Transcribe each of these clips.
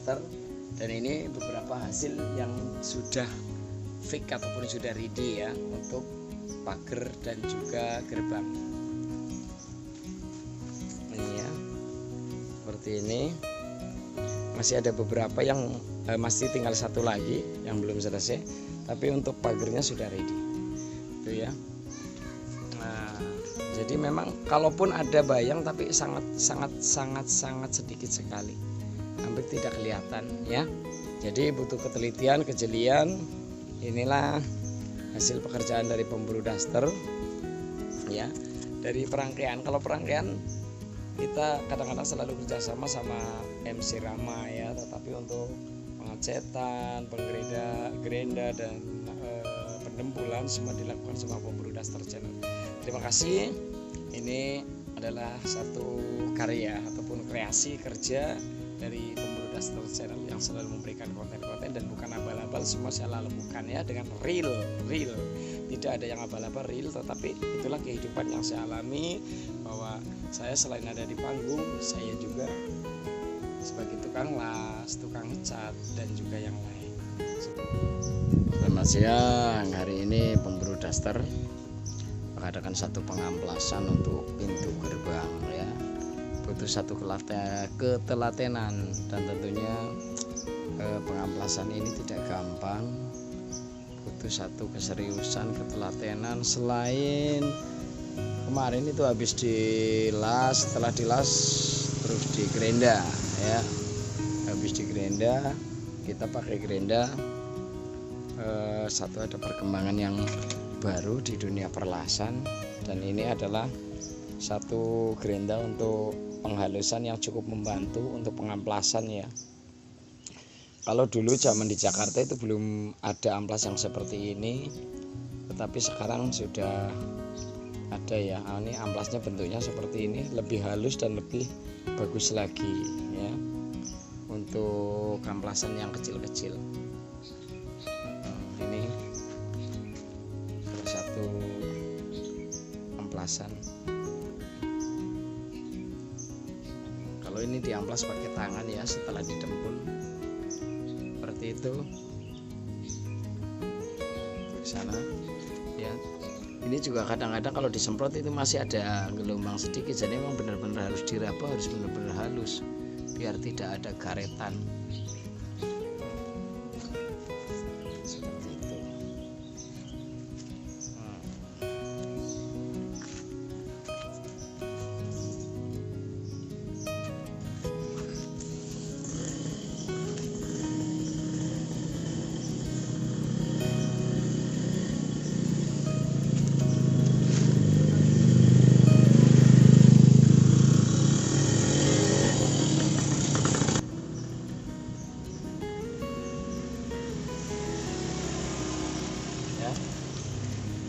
daster, dan ini beberapa hasil yang sudah fix ataupun sudah ready ya untuk pagar dan juga gerbang. Ini ya, seperti ini. Masih ada beberapa yang masih tinggal satu lagi yang belum selesai, tapi untuk pagarnya sudah ready itu ya. Nah, jadi memang kalaupun ada bayang tapi sangat sedikit sekali, hampir tidak kelihatan ya. Jadi butuh ketelitian, kejelian. Inilah hasil pekerjaan dari pemburu daster ya. Dari perangkaian, kalau perangkaian kita kadang-kadang selalu kerjasama sama MC Rama ya, tetapi untuk pengecetan, penggerenda dan pendempulan semua dilakukan sama pemburu daster channel. Terima kasih. Ini adalah satu karya ataupun kreasi kerja dari pemburu daster channel yang selalu memberikan konten-konten dan bukan abal-abal, semua saya lakukan ya dengan real. Tidak ada yang abal-abal, real, tetapi itulah kehidupan yang saya alami, bahwa saya selain ada di panggung, saya juga sebagai tukang las, tukang cat, dan juga yang lain. Selamat siang. Hari ini pemburu daster mengadakan satu pengamplasan untuk pintu gerbang ya. Butuh satu ketelatenan, dan tentunya pengamplasan ini tidak gampang. Butuh satu keseriusan, ketelatenan. Selain kemarin itu habis dilas, setelah dilas terus digerenda ya. Habis digerenda, kita pakai gerenda. Satu, ada perkembangan yang baru di dunia perlasan, dan ini adalah satu gerenda untuk penghalusan yang cukup membantu untuk pengamplasan ya. Kalau dulu zaman di Jakarta itu belum ada amplas yang seperti ini, tetapi sekarang sudah ada ya. Ini amplasnya bentuknya seperti ini, lebih halus dan lebih bagus lagi ya, untuk amplasan yang kecil-kecil. Ini salah satu amplasan. Kalau ini diamplas pakai tangan ya, setelah didempul seperti itu. Di sana ya. Ini juga kadang-kadang kalau disemprot itu masih ada gelombang sedikit, jadi memang benar-benar harus diraba, harus benar-benar halus biar tidak ada garetan. Seperti itu.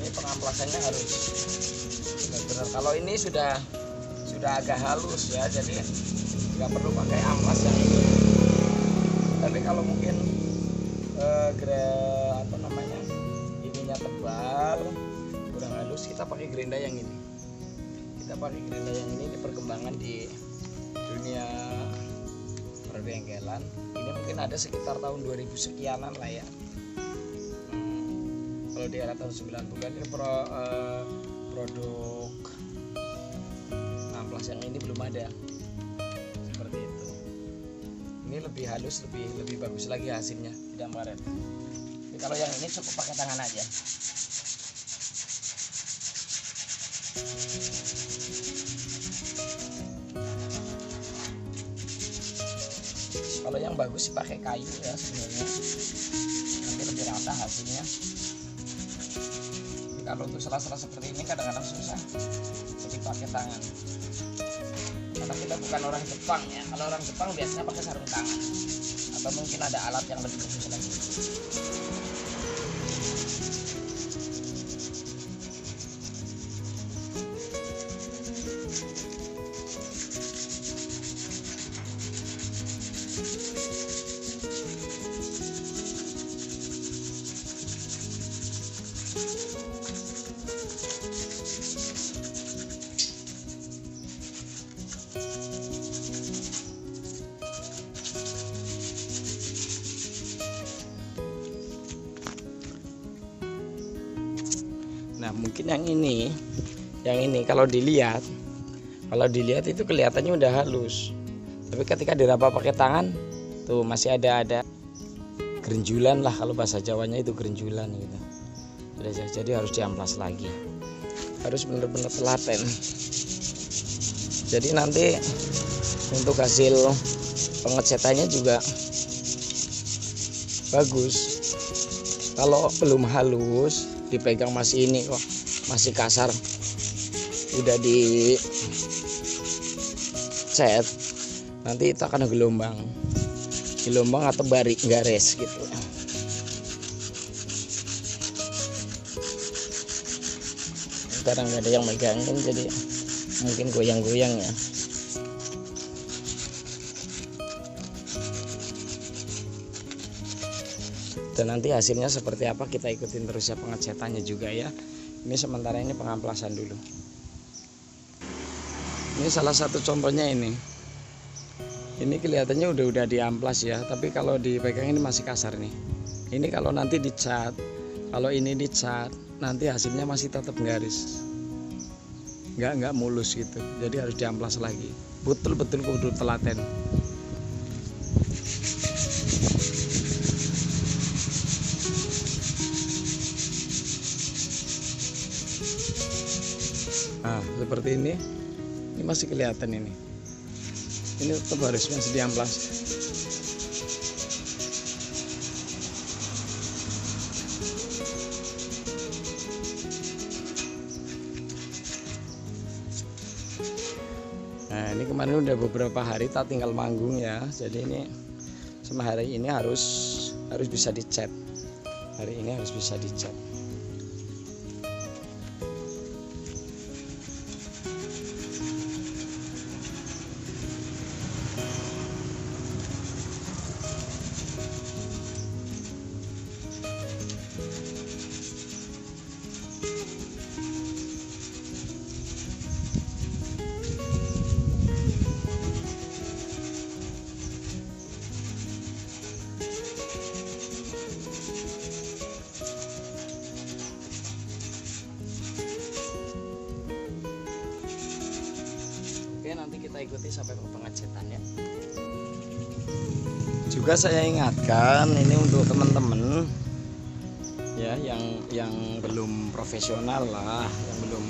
Ini pengamplasannya harus benar-benar. Kalau ini sudah agak halus ya, jadi nggak perlu pakai amplas yang ini. Tapi kalau mungkin ininya tebal, kurang halus, kita pakai gerenda yang ini. Ini perkembangan di dunia perbengkelan. Ini mungkin ada sekitar tahun 2000 sekianan lah ya. Kalau di era tahun 90-an ini produk amplas yang ini belum ada seperti itu. Ini lebih halus, lebih bagus lagi hasilnya, tidak karet. Jadi kalau yang ini cukup pakai tangan aja. Kalau yang bagus sih pakai kayu ya sebenarnya, nanti lebih rata hasilnya. Kalau untuk sela-sela seperti ini kadang-kadang susah, jadi pakai tangan. Karena kita bukan orang Jepang ya. Kalau orang Jepang biasanya pakai sarung tangan, atau mungkin ada alat yang lebih khusus lagi. Nah mungkin yang ini kalau dilihat itu kelihatannya udah halus, tapi ketika diraba pakai tangan tuh masih ada gerenjulan lah, kalau bahasa Jawanya itu gerenjulan gitu. Jadi harus diamplas lagi, harus benar-benar telaten. Jadi nanti untuk hasil pengecatannya juga bagus. Kalau belum halus, dipegang masih ini kok masih kasar, udah di cat, nanti itu akan gelombang atau garis gitu. Sekarang nggak ada yang megangin, jadi mungkin goyang-goyang ya. Dan nanti hasilnya seperti apa kita ikutin terus ya, pengecatannya juga ya. Ini sementara ini pengamplasan dulu. Ini salah satu contohnya ini. Ini kelihatannya udah diamplas ya, tapi kalau dipegang ini masih kasar nih. Ini kalau nanti dicat, kalau ini dicat, nanti hasilnya masih tetap garis, nggak mulus gitu. Jadi harus diamplas lagi. Betul-betul kudu telaten. Nah seperti ini masih kelihatan ini tetap harus masih diamplas. Nah ini kemarin udah beberapa hari tak tinggal manggung ya, jadi ini sama hari ini harus bisa dicat. Hari ini harus bisa dicat. Nanti kita ikuti sampai ke pengecetan ya. Juga saya ingatkan ini untuk teman-teman ya yang belum profesional lah, yang belum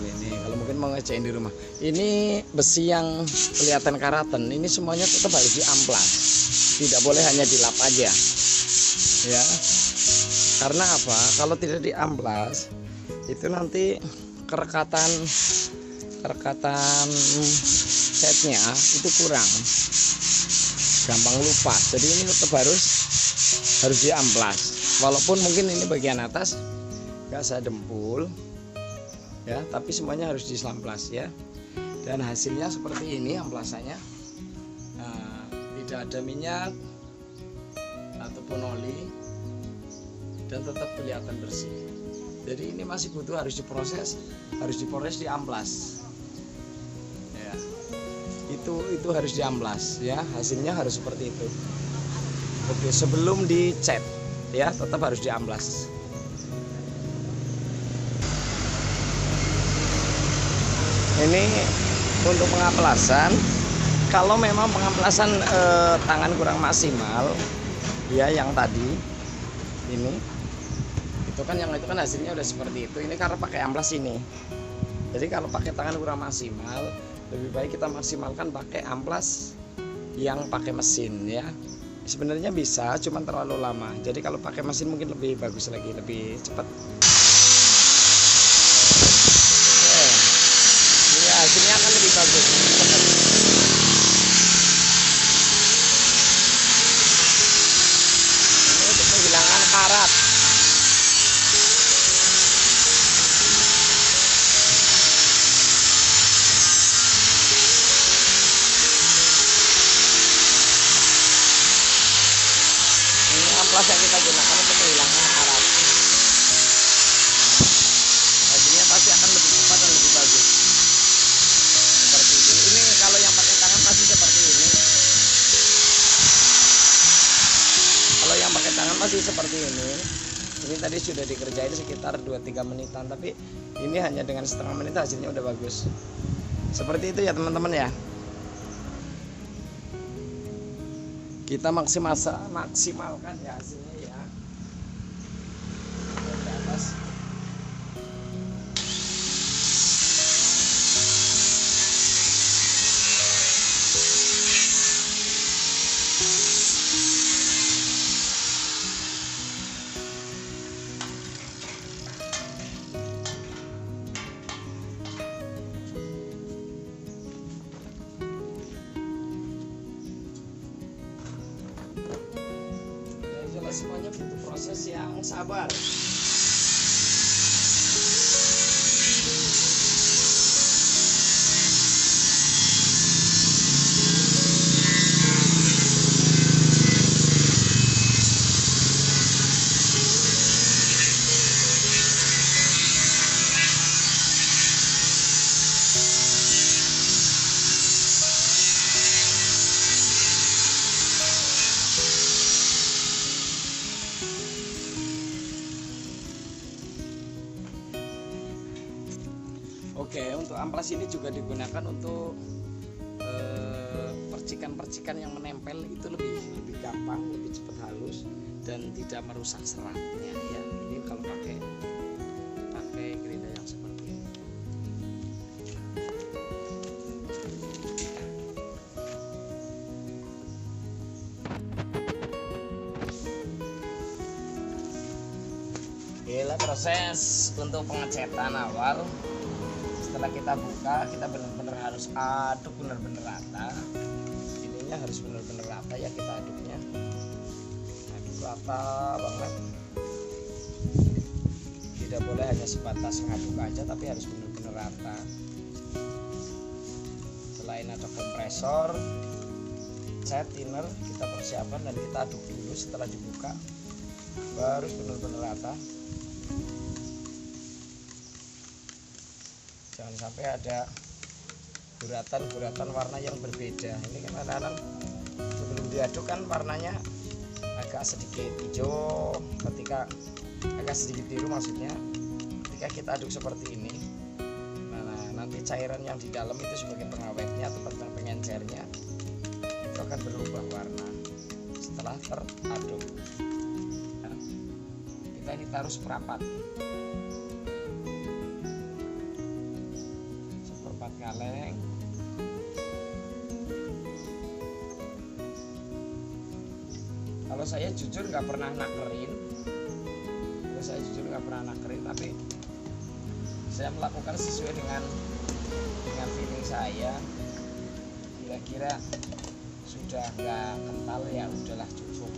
ini. Kalau mungkin mau ngecekin di rumah, ini besi yang kelihatan karatan ini semuanya tetap harus diamplas, tidak boleh hanya dilap aja ya. Karena apa? Kalau tidak diamplas itu nanti kerekatan setnya itu kurang, gampang lupa. Jadi ini tetap harus diamplas, walaupun mungkin ini bagian atas nggak sedempul ya, tapi semuanya harus diamplas ya. Dan hasilnya seperti ini amplasannya. Nah, tidak ada minyak ataupun oli dan tetap kelihatan bersih. Jadi ini masih butuh harus diproses, diamplas. Itu harus diamplas ya, hasilnya harus seperti itu. Oke, sebelum dicat ya tetap harus diamplas. Ini untuk pengamplasan, kalau memang pengamplasan tangan kurang maksimal ya, yang tadi ini itu kan hasilnya udah seperti itu. Ini karena pakai amplas ini. Jadi kalau pakai tangan kurang maksimal, lebih baik kita maksimalkan pakai amplas yang pakai mesin ya. Sebenarnya bisa, cuman terlalu lama. Jadi kalau pakai mesin mungkin lebih bagus lagi, lebih cepat. Ya, hasilnya akan lebih bagus. Ini untuk menghilangkan karat. Amplas yang kita gunakan untuk menghilangkan karat. Hasilnya pasti akan lebih cepat dan lebih bagus. Seperti itu. Ini kalau yang pakai tangan masih seperti ini. Kalau yang pakai tangan masih seperti ini. Ini tadi sudah dikerjain sekitar 2-3 menitan, tapi ini hanya dengan setengah menit hasilnya udah bagus. Seperti itu ya teman-teman ya. Kita maksimalkan ya hasilnya ya. Ke atas. Semuanya butuh proses yang sabar. Oke, untuk amplas ini juga digunakan untuk percikan-percikan yang menempel itu lebih gampang, lebih cepat halus dan tidak merusak seratnya ya. Ini kalau pakai gerinda yang seperti ini. Inilah proses untuk pengecetan awal. Setelah kita buka, kita benar-benar harus aduk benar-benar rata. Ininya harus benar-benar rata ya, kita aduknya aduk rata banget. Tidak boleh hanya sebatas ngaduk aja, tapi harus benar-benar rata. Selain ada kompresor, cat, thinner, kita persiapkan dan kita aduk dulu. Setelah dibuka baru benar-benar rata. Jangan sampai ada guratan warna yang berbeda. Ini kan kadang-kadang sebelum diaduk kan warnanya agak sedikit hijau, ketika agak sedikit biru maksudnya. Ketika kita aduk seperti ini, nah nanti cairan yang di dalam itu sebagai pengawetnya atau pengencernya itu akan berubah warna setelah teraduk. Nah, kita ini taruh seperempat kaleng. Kalau saya jujur nggak pernah nakerin, tapi saya melakukan sesuai dengan feeling saya. Kira-kira sudah nggak kental ya udahlah cukup.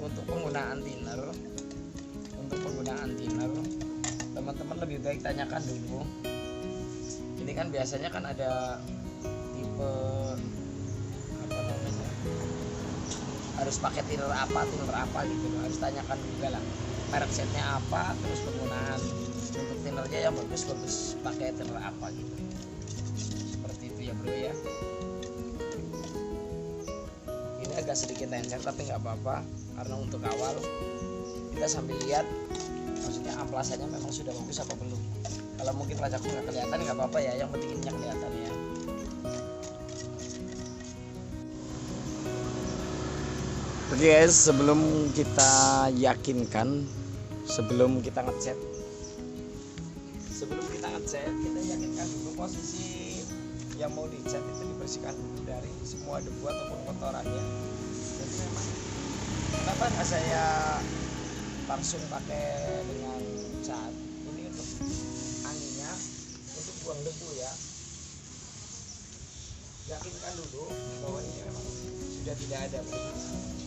Untuk penggunaan thinner, teman-teman lebih baik tanyakan dulu. Ini kan biasanya kan ada tipe apa namanya, harus pakai thinner apa gitu, harus tanyakan juga lah merek setnya apa, terus penggunaan untuk thinnernya yang bagus pakai thinner apa gitu. Seperti itu ya bro ya. Ini agak sedikit encer tapi nggak apa-apa, karena untuk awal kita sambil lihat maksudnya amplasannya memang sudah bagus apa belum. Kalau mungkin pajakku nggak kelihatan nggak apa-apa ya, yang penting ininya kelihatan ya. Oke guys, sebelum kita yakinkan, sebelum kita ngecat, kita yakinkan dulu posisi yang mau dicat itu dibersihkan dulu dari semua debu ataupun kotorannya. Jadi memang kenapa nggak saya langsung pakai dengan cat ini untuk anginnya, untuk buang debu ya. Yakinkan dulu bahwa ini memang sudah tidak ada.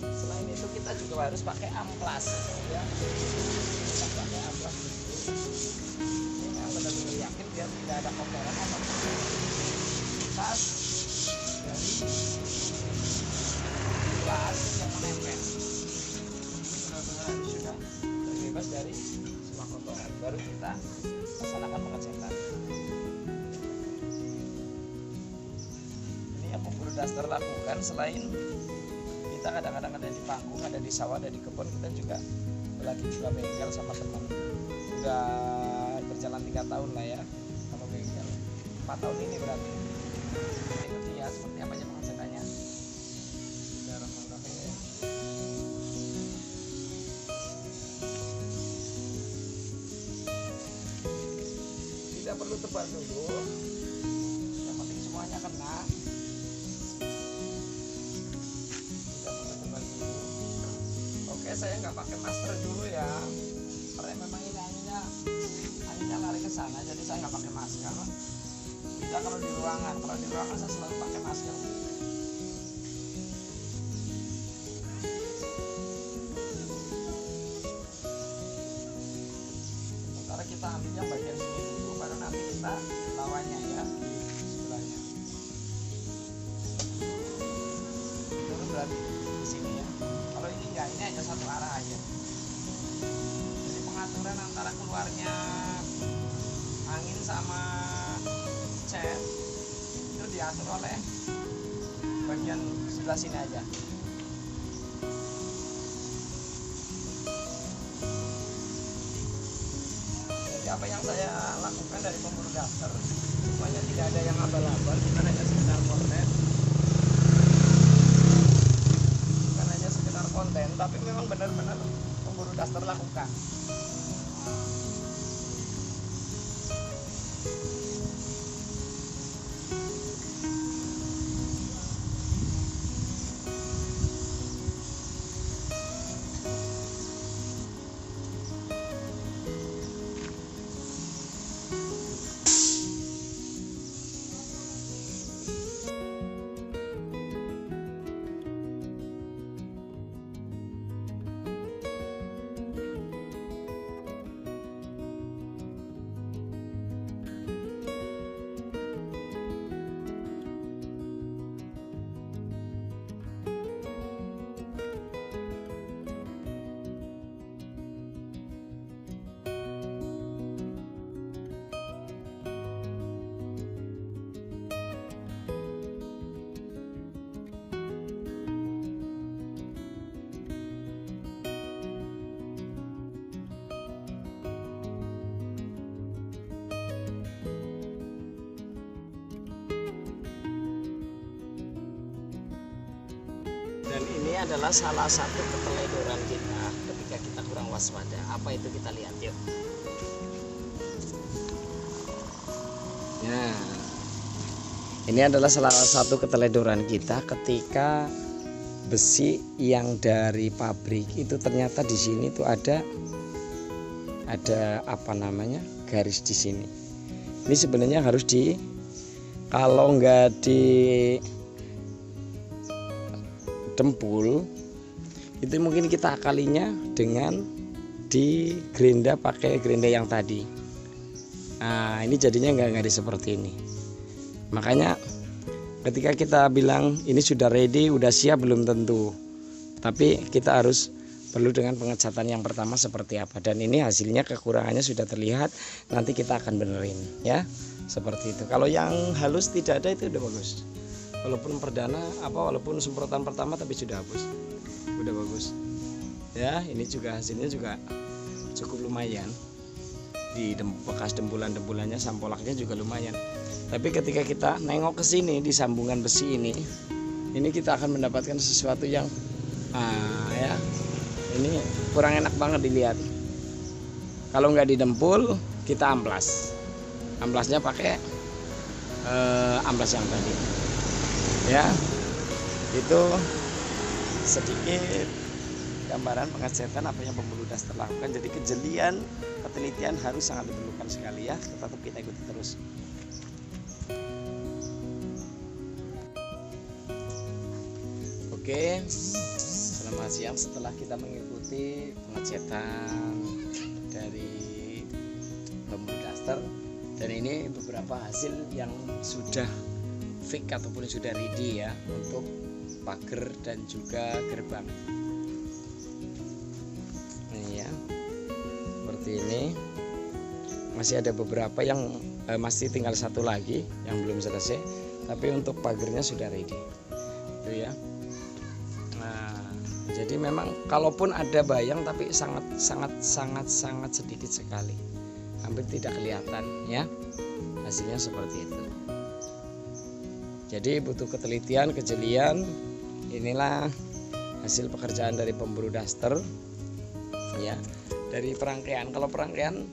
Selain itu kita juga harus pakai amplas ya. Kita pakai amplas dulu. Ini yang benar-benar yakin biar tidak ada kotoran atau tas dari gelas yang menempel. Benar-benar sudah terbebas dari semua kotoran, baru kita laksanakan pengecetan. Ini yang pemburu daster lakukan selain kita kadang-kadang ada di panggung, ada di sawah, ada di kebun, kita juga lagi buka bengkel sama teman. Udah berjalan 3 tahun lah ya sama bengkel. 4 tahun ini berarti. Ikuti ya seperti apa aja pengajarannya. Bismillahirrahmanirrahim. Tidak perlu tebal dulu, yang penting semuanya kena. Tidak perlu tebal dulu. Oke, saya nggak pakai masker dulu ya, karena memang ini anginnya lari ke sana, jadi saya nggak pakai masker. Bisa kalau di ruangan saya selalu pakai masker. Sementara kita ambil yang bagian sini dulu, baru nanti kita lawannya ya di sebelahnya. Dulu berarti di sini ya. Kalau ini enggak, ini hanya satu arah aja. Jadi pengaturan antara keluarnya angin sama cat itu diatur oleh bagian sebelah sini aja. Jadi apa yang saya lakukan dari pemburu daftar, semuanya tidak ada yang abal-abal, bukan hanya sekedar konten, bukan hanya sekedar konten, tapi memang benar-benar pemburu daftar lakukan. Dan ini adalah salah satu keteledoran kita ketika kita kurang waspada. Apa itu, kita lihat yuk. Ya, ini adalah salah satu keteledoran kita ketika besi yang dari pabrik itu ternyata di sini tuh ada apa namanya, garis di sini. Ini sebenarnya harus kalau nggak di dempul itu mungkin kita akalinya dengan di gerinda, pakai gerinda yang tadi. Nah, ini jadinya nggak seperti ini. Makanya ketika kita bilang ini sudah ready, udah siap, belum tentu. Tapi kita harus perlu dengan pengecatan yang pertama seperti apa. Dan ini hasilnya, kekurangannya sudah terlihat. Nanti kita akan benerin ya, seperti itu. Kalau yang halus tidak ada, itu udah bagus. Walaupun perdana walaupun semprotan pertama tapi sudah hapus, udah bagus ya. Ini juga hasilnya juga cukup lumayan, di bekas dempulannya, sampolaknya juga lumayan. Tapi ketika kita nengok ke sini di sambungan besi ini kita akan mendapatkan sesuatu yang ya, ini kurang enak banget dilihat. Kalau nggak didempul, kita amplasnya pakai amplas yang tadi ya. Itu sedikit gambaran pengecatan apa yang pemburu daftar lakukan. Jadi kejelian, ketelitian harus sangat diperlukan sekali ya. Tetap kita ikuti terus. Oke, selamat siang. Setelah kita mengikuti pengecatan dari pemburu daftar, dan ini beberapa hasil yang sudah fix ataupun sudah ready ya untuk pagar dan juga gerbang. Ini ya, seperti ini. Masih ada beberapa yang masih tinggal satu lagi yang belum selesai, tapi untuk pagarnya sudah ready. Itu ya. Nah, Jadi memang kalaupun ada bayang tapi sangat sedikit sekali, hampir tidak kelihatan ya, hasilnya seperti itu. Jadi butuh ketelitian, kejelian. Inilah hasil pekerjaan dari pemburu daster ya, dari perangkaian. Kalau perangkaian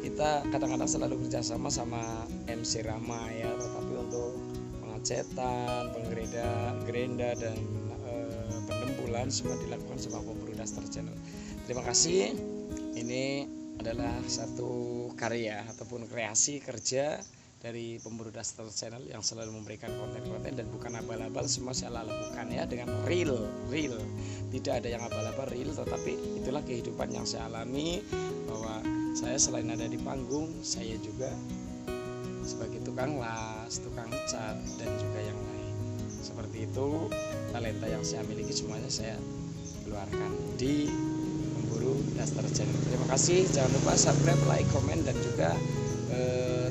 kita kadang-kadang selalu kerjasama sama MC Rama ya, tetapi untuk pengecetan, pengerenda dan pendembulan semua dilakukan sama pemburu daster channel. Terima kasih. Ini adalah satu karya ataupun kreasi kerja dari pemburu daster channel yang selalu memberikan konten-konten dan bukan abal-abal, semua saya lakukan ya dengan real. Tidak ada yang abal-abal, real, tetapi itulah kehidupan yang saya alami, bahwa saya selain ada di panggung, saya juga sebagai tukang las, tukang cat dan juga yang lain. Seperti itu, talenta yang saya miliki semuanya saya keluarkan di pemburu daster channel. Terima kasih, jangan lupa subscribe, like, komen dan juga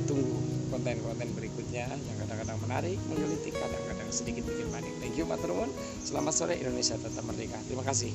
tunggu konten-konten berikutnya yang kadang-kadang menarik, menggelitik, kadang-kadang sedikit bikin panik. Thank you, matur nuwun. Selamat sore, Indonesia tetap merdeka. Terima kasih.